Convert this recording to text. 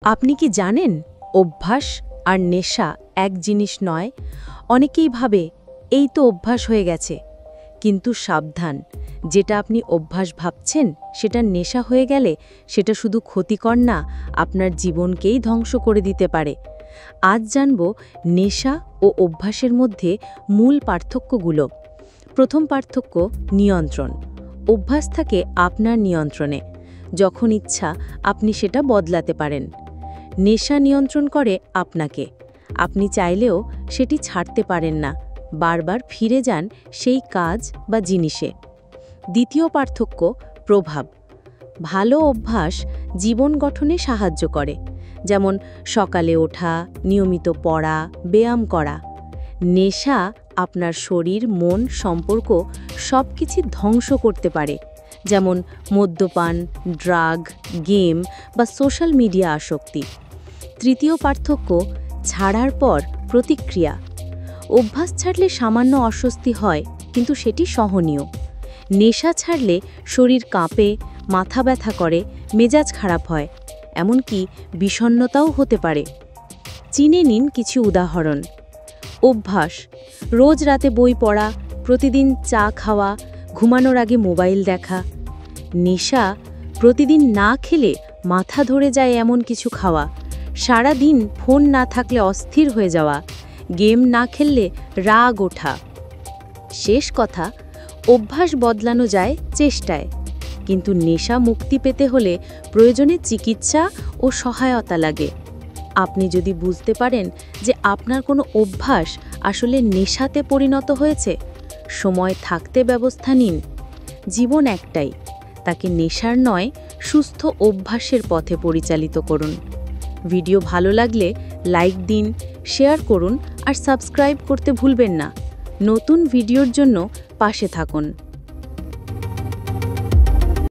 আপনি কি জানেন অভ্যাস আর নেশা এক জিনিস নয়? অনেকেই ভাবে এই তো অভ্যাস হয়ে গেছে, কিন্তু সাবধান, যেটা আপনি অভ্যাস ভাবছেন সেটা নেশা হয়ে গেলে সেটা শুধু ক্ষতিকর না, আপনার জীবনকেই ধ্বংস করে দিতে পারে। আজ জানব নেশা ও অভ্যাসের মধ্যে মূল পার্থক্যগুলো। প্রথম পার্থক্য নিয়ন্ত্রণ। অভ্যাস থাকে আপনার নিয়ন্ত্রণে, যখন ইচ্ছা আপনি সেটা বদলাতে পারেন। নেশা নিয়ন্ত্রণ করে আপনাকে, আপনি চাইলেও সেটি ছাড়তে পারেন না, বারবার ফিরে যান সেই কাজ বা জিনিসে। দ্বিতীয় পার্থক্য প্রভাব। ভালো অভ্যাস জীবন গঠনে সাহায্য করে, যেমন সকালে ওঠা, নিয়মিত পড়া, ব্যায়াম করা। নেশা আপনার শরীর, মন, সম্পর্ক সবকিছু ধ্বংস করতে পারে, যেমন মদ্যপান, ড্রাগ, গেম বা সোশ্যাল মিডিয়া আসক্তি। তৃতীয় পার্থক্য ছাড়ার পর প্রতিক্রিয়া। অভ্যাস ছাড়লে সামান্য অস্বস্তি হয়, কিন্তু সেটি সহনীয়। নেশা ছাড়লে শরীর কাঁপে, মাথা ব্যথা করে, মেজাজ খারাপ হয়, এমনকি বিষণ্ণতাও হতে পারে। চিনে নিন কিছু উদাহরণ। অভ্যাস: রোজ রাতে বই পড়া, প্রতিদিন চা খাওয়া, ঘুমানোর আগে মোবাইল দেখা। নেশা: প্রতিদিন না খেলে মাথা ধরে যায় এমন কিছু খাওয়া, সারা দিন ফোন না থাকলে অস্থির হয়ে যাওয়া, গেম না খেললে রাগ ওঠা। শেষ কথা, অভ্যাস বদলানো যায় চেষ্টায়, কিন্তু নেশা মুক্তি পেতে হলে প্রয়োজনে চিকিৎসা ও সহায়তা লাগে। আপনি যদি বুঝতে পারেন যে আপনার কোনো অভ্যাস আসলে নেশাতে পরিণত হয়েছে, সময় থাকতে ব্যবস্থা নিন। জীবন একটাই, তাকে নেশার নয়, সুস্থ অভ্যাসের পথে পরিচালিত করুন। ভিডিও ভালো লাগলে লাইক দিন, শেয়ার করুন আর সাবস্ক্রাইব করতে ভুলবেন না। নতুন ভিডিওর জন্য পাশে থাকুন।